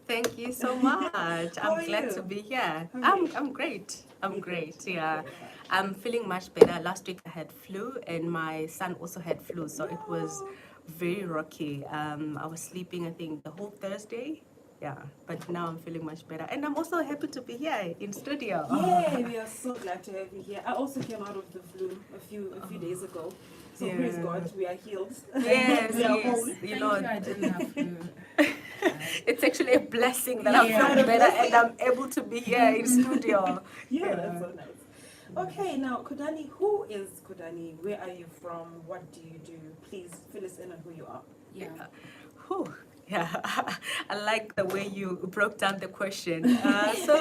Thank you so much. How I'm are glad you? to be here. How are you? I'm great. I'm You're great. great. Yeah. Okay. I'm feeling much better. Last week I had flu and my son also had flu, so it was No. very rocky. I was sleeping I think the whole Thursday. Yeah, but now I'm feeling much better, and I'm also happy to be here in studio. Yeah, we are so glad to have you here. I also came out of the flu a few days ago. So praise Yeah. God, we are healed. Yes, We are yes. whole. You Thank know, you, I didn't have flu. it's actually a blessing that I'm Yeah. feeling better and I'm able to be here in studio. Yeah, that's so nice. Okay, now Kodani, who is Kodani? Where are you from? What do you do? Please fill us in on who you are. Yeah. Whew. Yeah, I like the way you broke down the question. So,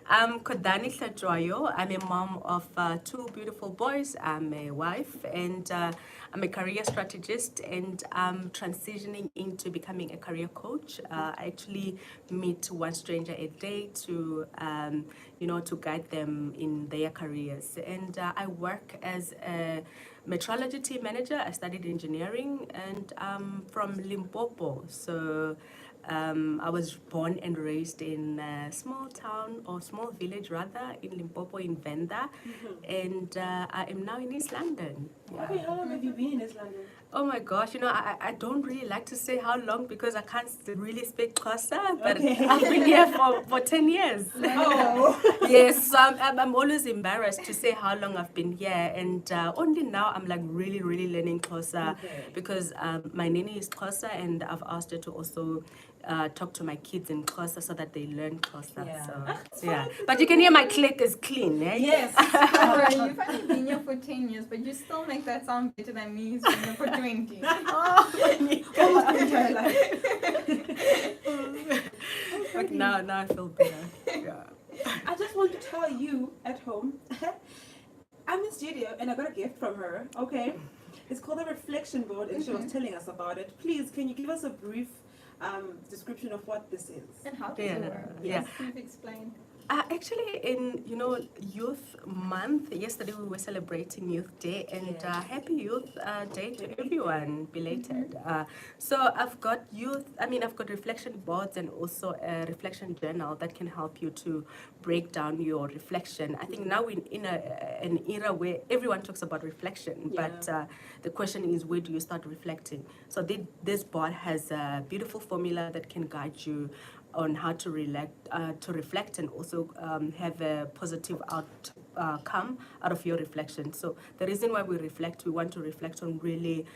I'm Kodani Hlatjoyo. I'm a mom of two beautiful boys. I'm a wife, and I'm a career strategist, and I'm transitioning into becoming a career coach. I actually meet one stranger a day to, to guide them in their careers. And I work as a metrology team manager. I studied engineering, and I'm from Limpopo. So I was born and raised in a small town or small village rather in Limpopo in Venda, and I am now in East London. Okay, how long have you been in East London? Oh my gosh, I don't really like to say how long because I can't really speak Xhosa, but Okay. I've been here for 10 years. Oh. Yes, so I'm always embarrassed to say how long I've been here, and only now I'm like really, really learning Xhosa Okay. because my nanny is Xhosa, and I've asked her to also talk to my kids in Xhosa so that they learn Xhosa. Yeah. So, yeah. But you can hear my click is clean, eh? Yes. Alright, you've only been here for 10 years, but you still make that sound better than me who's been here for 20. Almost my entire life. But now I feel better. Yeah. I just want to tell you at home, I'm in studio and I got a gift from her, okay? It's called a reflection board and she was telling us about it. Please, can you give us a brief description of what this is? And how does Yeah, it work? yeah. Yes, please explain. Actually, in Youth Month, yesterday we were celebrating Youth Day, and Yes. Happy Youth Day to everyone, belated. So I've got I've got reflection boards and also a reflection journal that can help you to break down your reflection. I think now we're in an era where everyone talks about reflection, but the question is, where do you start reflecting? So this board has a beautiful formula that can guide you on how to reflect and also have a positive outcome out of your reflection. So the reason why we reflect, we want to reflect on really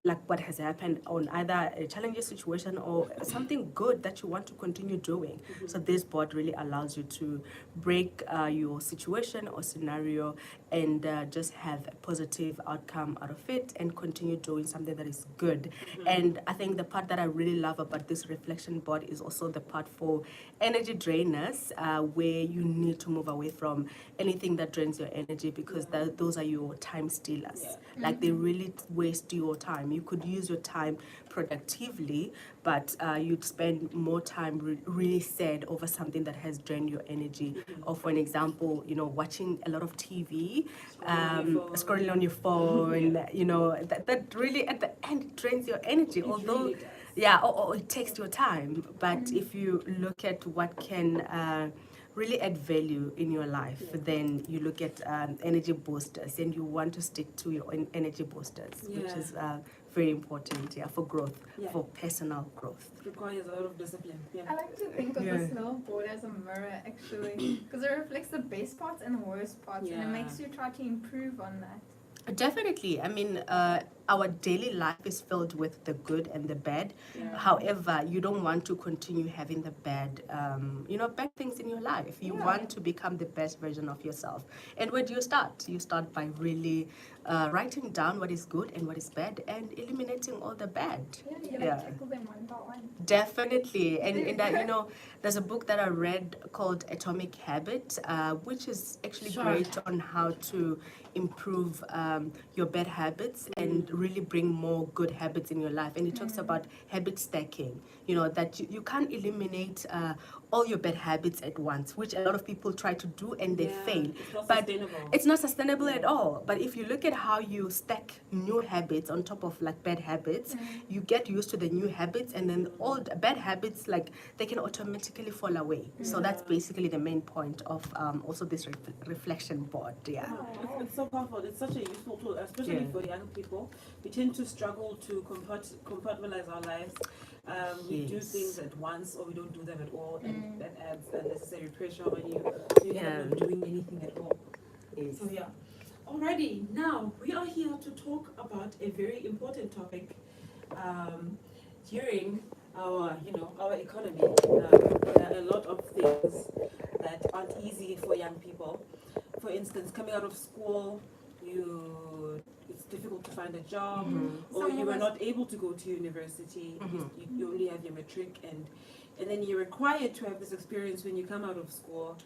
like what has happened on either a challenging situation or something good that you want to continue doing. So this board really allows you to break your situation or scenario and just have a positive outcome out of it and continue doing something that is good. And I think the part that I really love about this reflection board is also the part for energy drainers, where you need to move away from anything that drains your energy because those are your time stealers. Like they really waste your time. You could use your time productively, but you'd spend more time really sad over something that has drained your energy. Or for an example, watching a lot of TV, scrolling on your phone, that really at the end drains your energy. It Although really does. yeah, or it takes your time. But if you look at what can really add value in your life, then you look at energy boosters and you want to stick to your energy boosters, which Yeah. is very important, for growth, Yeah. for personal growth. It requires a lot of discipline. Yeah. I like to think of Yeah. this little board as a mirror, actually, because it reflects the best parts and the worst parts, and Yeah. it makes you try to improve on that. Definitely. I mean, our daily life is filled with the good and the bad. Yeah. However, you don't want to continue having the bad, bad things in your life. You Yeah. want to become the best version of yourself. And where do you start? You start by really writing down what is good and what is bad and eliminating all the bad. Yeah, you tackle them one by one. Definitely. And there's a book that I read called Atomic Habit, which is actually Sure. great on how to improve your bad habits and really bring more good habits in your life. And it talks about habit stacking, that you can't eliminate all your bad habits at once, which a lot of people try to do and they fail. It's not But sustainable. it's not sustainable at all. But if you look at how you stack new habits on top of like bad habits, you get used to the new habits, and then all the bad habits, like they can automatically fall away. So that's basically the main point of also this reflection board. Yeah. Wow, it's so powerful. It's such a useful tool, especially for young people. We tend to struggle to compartmentalize our lives. We do things at once, or we don't do them at all, and that adds unnecessary pressure on you. So you end up not doing anything at all. Yes. So yeah. Alrighty, now we are here to talk about a very important topic during our economy. There are a lot of things that aren't easy for young people. For instance, coming out of school, it's difficult to find a job, or you were not able to go to university. You only have your matric, and then you're required to have this experience when you come out of school.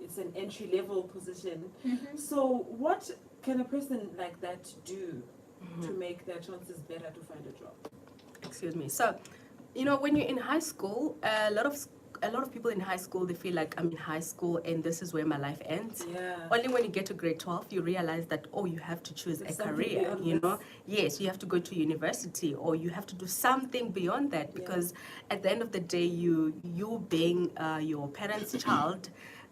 It's an entry level position. So what can a person like that do to make their chances better to find a job? Excuse me. So, when you're in high school, a lot of people in high school, they feel like I'm in high school and this is where my life ends. Yeah. Only when you get to grade 12, you realize that, you have to choose a career, Yes, you have to go to university, or you have to do something beyond that, because at the end of the day, you being your parents' child,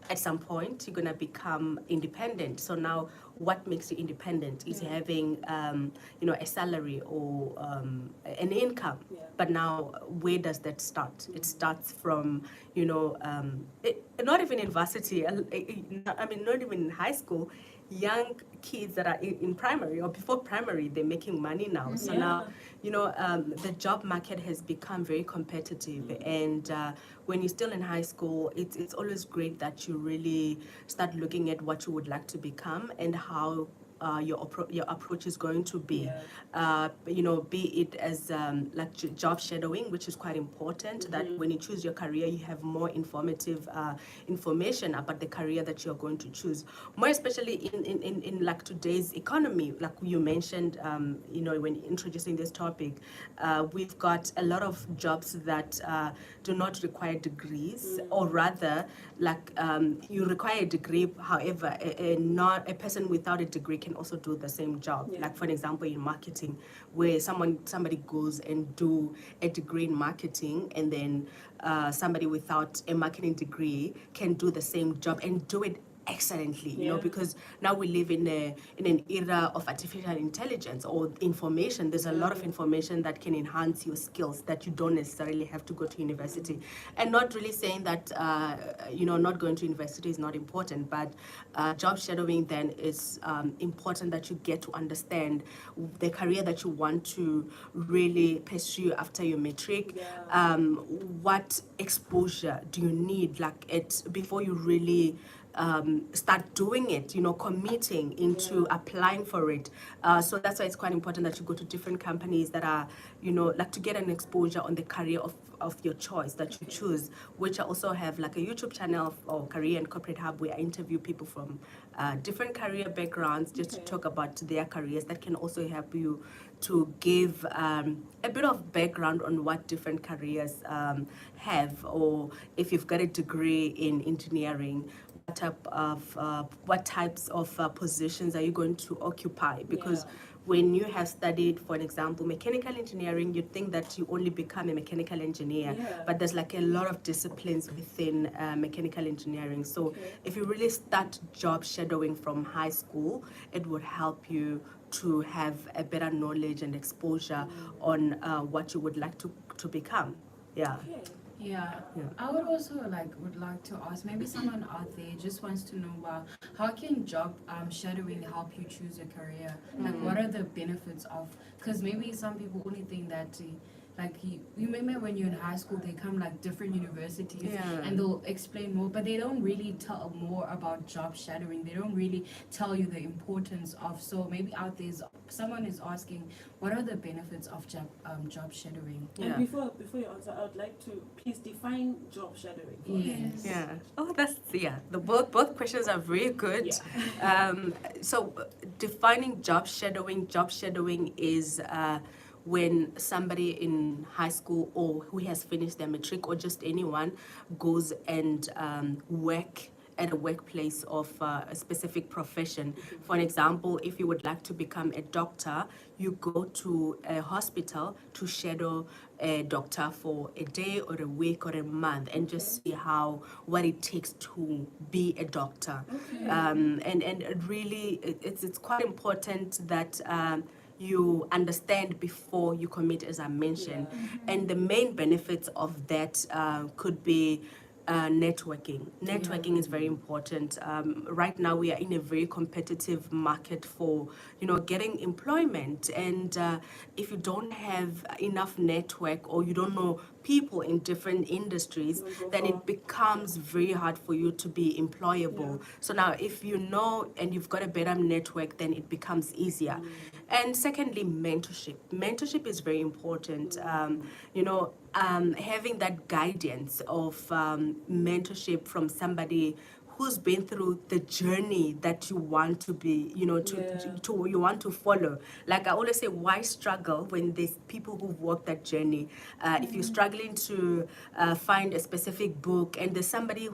at some point, you're going to become independent. So now what makes you independent is having, a salary or an income. Yeah. But now, where does that start? It starts from, not even in varsity, not even in high school. Young kids that are in primary or before primary, they're making money now. So now, the job market has become very competitive. And when you're still in high school, it's always great that you really start looking at what you would like to become and how your approach is going to be. Be it as like job shadowing, which is quite important, that when you choose your career, you have more informative information about the career that you're going to choose. More especially in like today's economy, like you mentioned, when introducing this topic, we've got a lot of jobs that do not require degrees, or rather, like you require a degree. However, a person without a degree can also do the same job. Like for example, in marketing, where somebody goes and do a degree in marketing, and then somebody without a marketing degree can do the same job and do it excellently, because now we live in an era of artificial intelligence or information. There's a lot of information that can enhance your skills that you don't necessarily have to go to university. And not really saying that not going to university is not important, but job shadowing then is important, that you get to understand the career that you want to really pursue after your matric. What exposure do you need, before you really start doing it, committing into applying for it. So that's why it's quite important that you go to different companies that are, to get an exposure on the career of your choice that you choose, which I also have like a YouTube channel or Career and Corporate Hub, where I interview people from different career backgrounds just to talk about their careers. That can also help you to give a bit of background on what different careers have, or if you've got a degree in engineering, what types of positions are you going to occupy? Because when you have studied, for example, mechanical engineering, you'd think that you only become a mechanical engineer, but there's like a lot of disciplines within mechanical engineering. So if you really start job shadowing from high school, it would help you to have a better knowledge and exposure on what you would like to become. Yeah, I would also would like to ask, maybe someone out there just wants to know, how can job shadowing help you choose a career? Like, what are the benefits of? Because maybe some people only think that like you remember when you're in high school, they come like different universities Yeah. and they'll explain more, but they don't really tell more about job shadowing. They don't really tell you the importance of. So maybe out there's someone is asking, what are the benefits of job shadowing? And before you answer, I would like to please define job shadowing for us. Yes. Yeah. Oh, the both questions are very good. So defining job shadowing. Job shadowing is when somebody in high school or who has finished their matric or just anyone goes and work at a workplace of a specific profession. For an example, if you would like to become a doctor, you go to a hospital to shadow a doctor for a day or a week or a month and just see what it takes to be a doctor. And really, it's quite important that you understand before you commit, as I mentioned. And the main benefits of that could be networking. Networking is very important. Right now, we are in a very competitive market for, getting employment. And if you don't have enough network or you don't know people in different industries, then it becomes very hard for you to be employable. So now, if you know and you've got a better network, then it becomes easier. And secondly, mentorship. Mentorship is very important. Having that guidance of mentorship from somebody who's been through the journey that you want to be, you want to follow. Like I always say, why struggle when there's people who've walked that journey? If you're struggling to find a specific book and there's somebody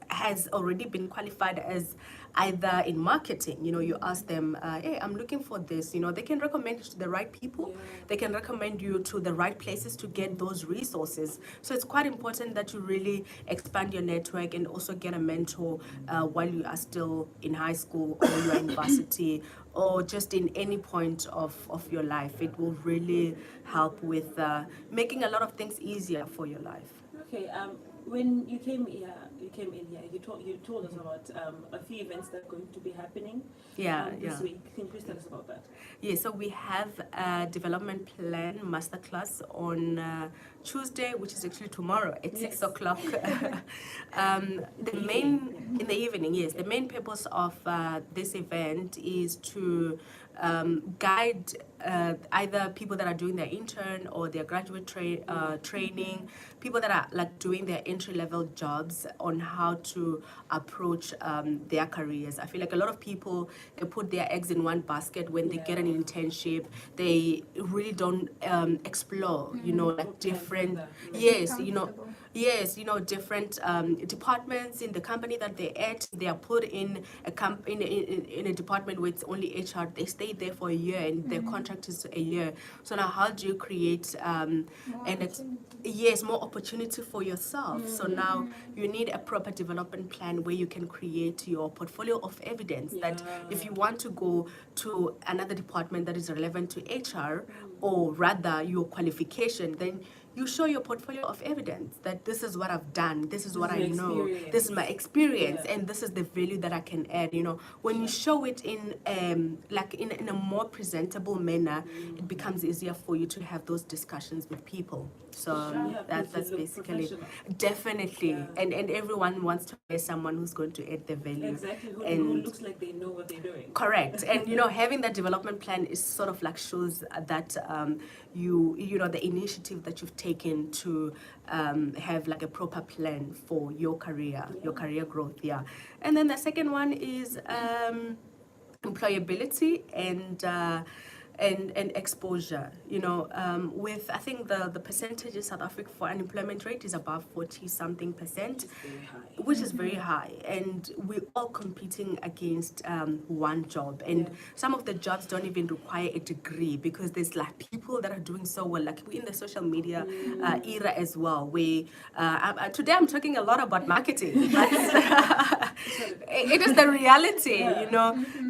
has already been qualified as either in marketing, you ask them, hey, I'm looking for this, they can recommend you to the right people. They can recommend you to the right places to get those resources. So it's quite important that you really expand your network and also get a mentor while you are still in high school or you're in university or just in any point of your life. It will really help with making a lot of things easier for your life. Okay, when you came in here, you told us about a few events that are going to be happening this week. Can you please tell us about that? Yeah, so we have a development plan masterclass on Tuesday, which is actually tomorrow at 6 o'clock. In the evening, yes. The main purpose of this event is to guide either people that are doing their intern or their graduate training, people that are like doing their entry-level jobs on how to approach their careers. I feel like a lot of people, they put their eggs in one basket when they get an internship. They really don't explore, like different, different departments in the company that they're at. They are put in a department with only HR. They stay there for a year and their contract is a year. So now how do you create more opportunity for yourself? So now you need a proper development plan where you can create your portfolio of evidence that if you want to go to another department that is relevant to HR or rather your qualification, then you show your portfolio of evidence that this is what I've done, this is what I know, this is my experience, and this is the value that I can add. When you show it in in a more presentable manner, it becomes easier for you to have those discussions with people. So that's basically definitely, and everyone wants to hire someone who's going to add the value. Exactly, who looks like they know what they're doing. Correct, and having that development plan is sort of like shows that the initiative that you've taken to have like a proper plan for your career, your career growth. And then the second one is employability and exposure. With I think the percentage in South Africa for unemployment rate is above 40-something%, which is very high, and we're all competing against one job, and some of the jobs don't even require a degree because there's like people that are doing so well, like we're in the social media era as well. Today I'm talking a lot about marketing, but it is the reality.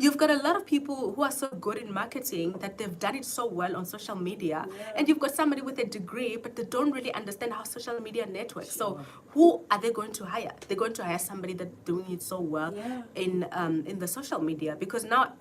You've got a lot of people who are so good in marketing that that they've done it so well on social media, and you've got somebody with a degree, but they don't really understand how social media networks. So who are they going to hire? They're going to hire somebody that's doing it so well in the social media, because now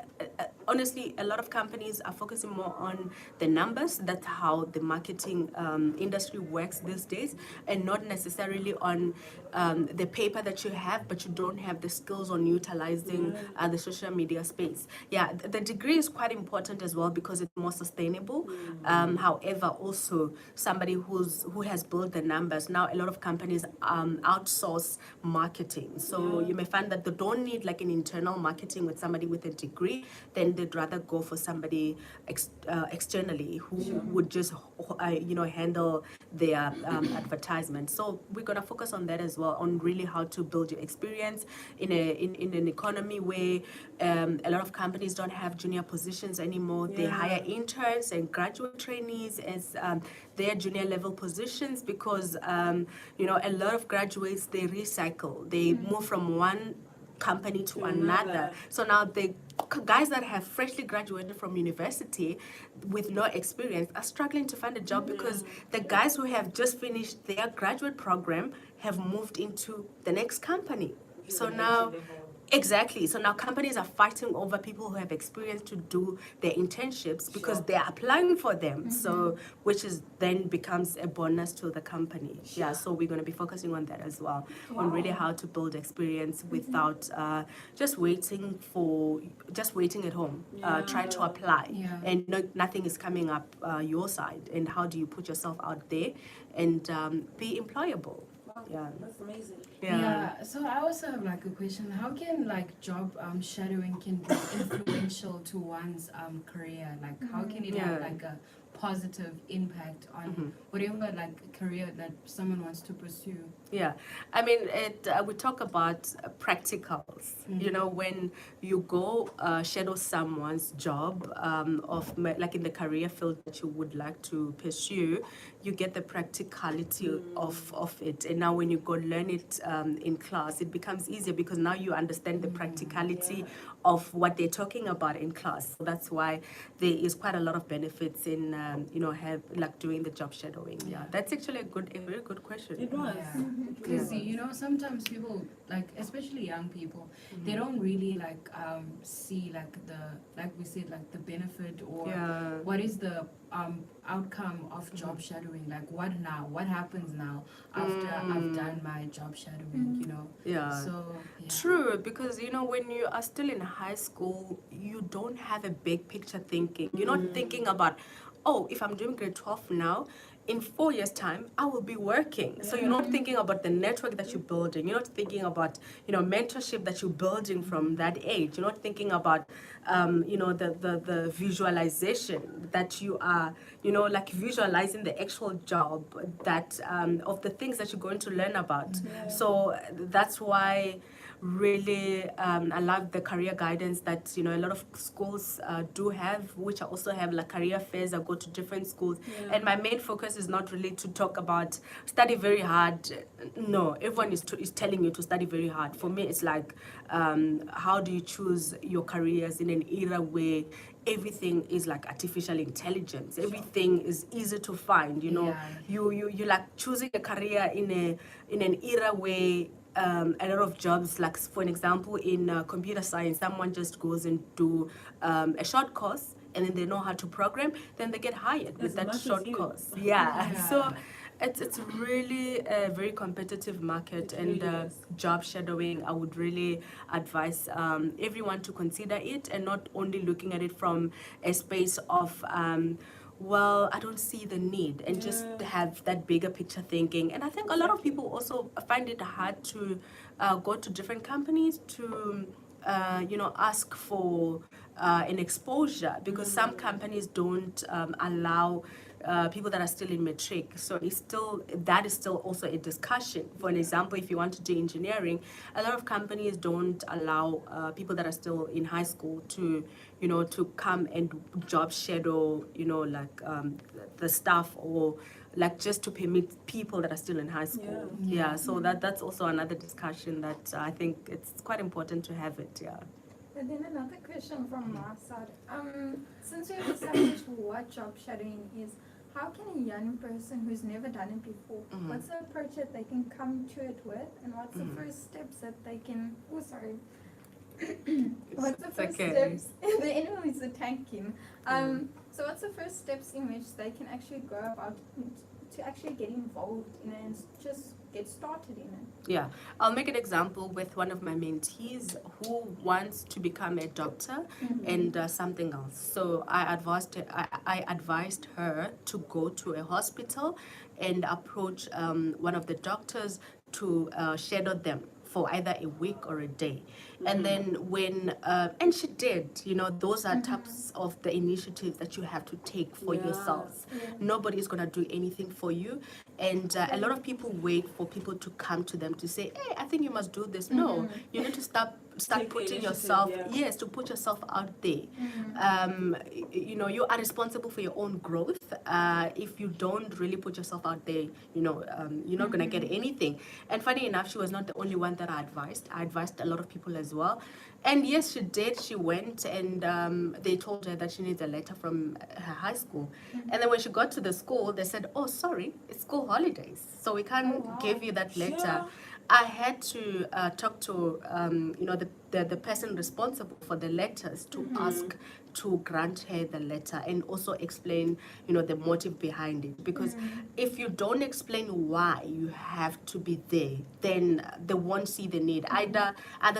honestly a lot of companies are focusing more on the numbers. That's how the marketing industry works these days, and not necessarily on the paper that you have, but you don't have the skills on utilizing the social media space. The degree is quite important as well because it's more sustainable. However, also somebody who has built the numbers. Now a lot of companies outsource marketing, so you may find that they don't need like an internal marketing with somebody with a degree. Then they'd rather go for somebody externally who would just handle their advertisement. So we're gonna focus on that as well, on really how to build your experience in an economy where a lot of companies don't have junior positions anymore. They hire interns and graduate trainees as their junior level positions, because a lot of graduates, they recycle, they move from one company to another. So now the guys that have freshly graduated from university with no experience are struggling to find a job, because the guys who have just finished their graduate program have moved into the next company. So now exactly. So now companies are fighting over people who have experience to do their internships, because they're applying for them. So which is then becomes a bonus to the company. So we're going to be focusing on that as well, on really how to build experience without just waiting at home, trying to apply and nothing is coming up your side. And how do you put yourself out there and be employable? That's amazing. So I also have like a question. How can like job shadowing can be influential to one's career? Like how can it have like a positive impact on whatever like career that someone wants to pursue? I mean, we talk about practicals. When you go shadow someone's job like in the career field that you would like to pursue, you get the practicality of it. And now when you go learn it in class, it becomes easier, because now you understand the practicality of what they're talking about in class. So that's why there is quite a lot of benefits in have like doing the job shadowing. That's actually a very good question. It was. Because sometimes people, like especially young people, they don't really like see like we said, like the benefit or what is the outcome of job shadowing. Like what happens now after I've done my job shadowing, So True, because when you are still in high school, you don't have a big picture thinking. You're not thinking about, oh, if I'm doing grade 12 now, in 4 years' time, I will be working. So you're not thinking about the network that you're building. You're not thinking about, mentorship that you're building from that age. You're not thinking about, the visualization that you are, like visualizing the actual job that of the things that you're going to learn about. So that's why really I love the career guidance that a lot of schools do have, which I also have like career fairs. I go to different schools, and my main focus is not really to talk about study very hard. No, everyone is telling you to study very hard. For me, it's like how do you choose your careers in an era where everything is like artificial intelligence, everything is easy to find. You like choosing a career in an era where a lot of jobs, like for an example in computer science, someone just goes and do a short course, and then they know how to program, then they get hired with that short course. So it's really a very competitive market, and job shadowing, I would really advise everyone to consider it, and not only looking at it from a space of well, I don't see the need, and just have that bigger picture thinking. And I think a lot of people also find it hard to go to different companies to ask for an exposure, because some companies don't allow people that are still in matric. So that is still also a discussion. For an example, if you want to do engineering, a lot of companies don't allow people that are still in high school to to come and job shadow like the staff, or like just to permit people that are still in high school. So that's also another discussion that I think it's quite important to have it. And then another question from my side. Since we've established what job shadowing is, how can a young person who's never done it before, what's the approach that they can come to it with, and what's the first steps that they can? Oh, sorry. What's the first steps? The enemy is attacking. So what's the first steps in which they can actually go about to actually get involved in it and just get started in it? Yeah, I'll make an example with one of my mentees who wants to become a doctor and something else. So I advised her to go to a hospital and approach one of the doctors to shadow them for either a week or a day. And then when, and she did, you know, those are types of the initiatives that you have to take for yourselves. Nobody is going to do anything for you. And a lot of people wait for people to come to them to say, hey, I think you must do this. No, you need to start putting yourself, to put yourself out there. You know, you are responsible for your own growth. If you don't really put yourself out there, you know, you're not going to get anything. And funny enough, she was not the only one that I advised. I advised a lot of people as well. And yes, she did. She went and they told her that she needs a letter from her high school. And then when she got to the school, they said, oh, sorry, it's school holidays, so we can't give you that letter. Sure. I had to talk to you know, the person responsible for the letters to ask to grant her the letter and also explain, you know, the motive behind it. Because if you don't explain why you have to be there, then they won't see the need. Either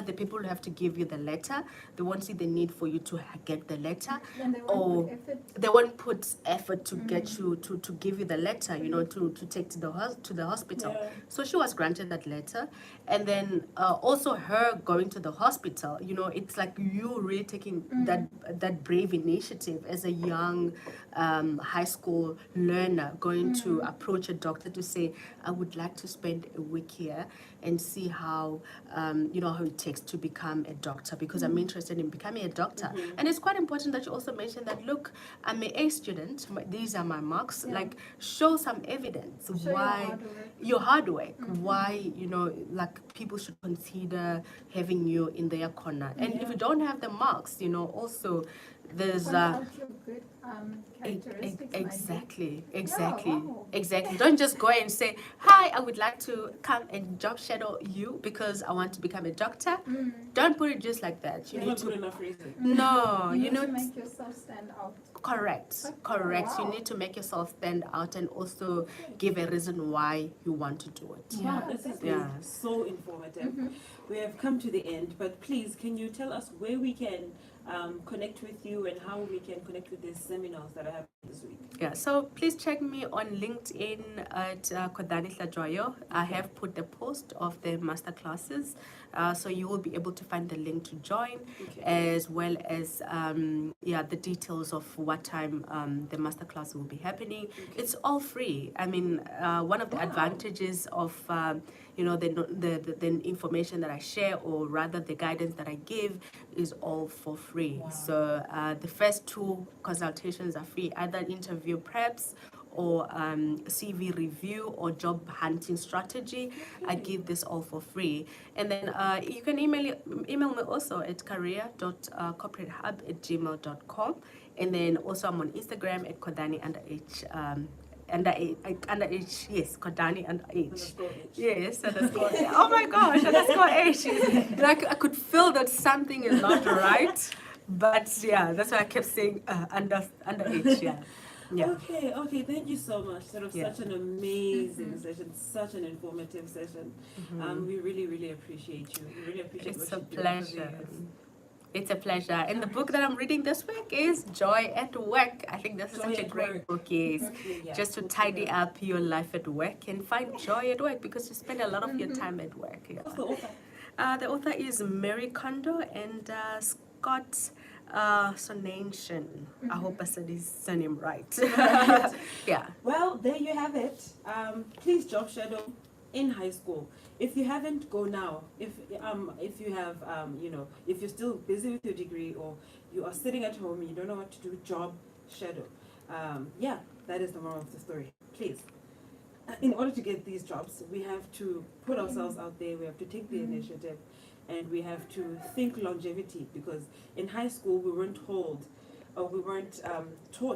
the people who have to give you the letter, they won't see the need for you to get the letter, or they won't put effort to get you to give you the letter, you know, to take to the hospital. So she was granted that letter. And then also her going to the hospital, you know, it's like you really taking that brave initiative as a young high school learner going to approach a doctor to say, I would like to spend a week here and see how, you know, how it takes to become a doctor, because I'm interested in becoming a doctor. And it's quite important that you also mention that, look, I'm an A student, these are my marks, like show some evidence why your hard work, why, you know, like people should consider having you in their corner. And if you don't have the marks, you know, also there's exactly. Don't just go and say, hi, I would like to come and job shadow you because I want to become a doctor. Don't put it just like that. You need to put enough reason. No, you need to make yourself stand out. Correct. You need to make yourself stand out and also give a reason why you want to do it. Wow, this has been so informative. We have come to the end, but please, can you tell us where we can connect with you and how we can connect with these seminars that I have this week? Yeah, so please check me on LinkedIn at Kodani Hladjoyo. I have put the post of the master classes, so you will be able to find the link to join, as well as the details of what time the master class will be happening. It's all free. I mean, one of the advantages of you know, the information that I share, or rather the guidance that I give, is all for free. So the first 2 consultations are free, either interview preps or CV review or job hunting strategy. I give this all for free. And then you can email me also at career.corporatehub@gmail.com. And then also I'm on Instagram at Kodani_H. H, yes, Kodani _H. Yes, underscore. Oh my gosh, _H. Like I could feel that something is not right, but yeah, that's why I kept saying under H. Yeah. Okay, thank you so much. Such an amazing session, such an informative session. We really appreciate you. We really appreciate it's a pleasure. It's a pleasure. And the book that I'm reading this week is Joy at Work. I think this is such a great book, yes. Just to tidy up your life at work and find joy at work, because you spend a lot of your time at work. Yeah. What's the author? The author is Mary Kondo and Scott Sonation. I hope I said his surname right. Yeah. Well, there you have it. Please job shadow in high school. If you haven't, go now. If you have you know, if you're still busy with your degree, or you are sitting at home and you don't know what to do, job shadow. Yeah, that is the moral of the story. Please, in order to get these jobs, we have to put ourselves out there. We have to take the initiative, and we have to think longevity, because in high school we weren't told, or we weren't taught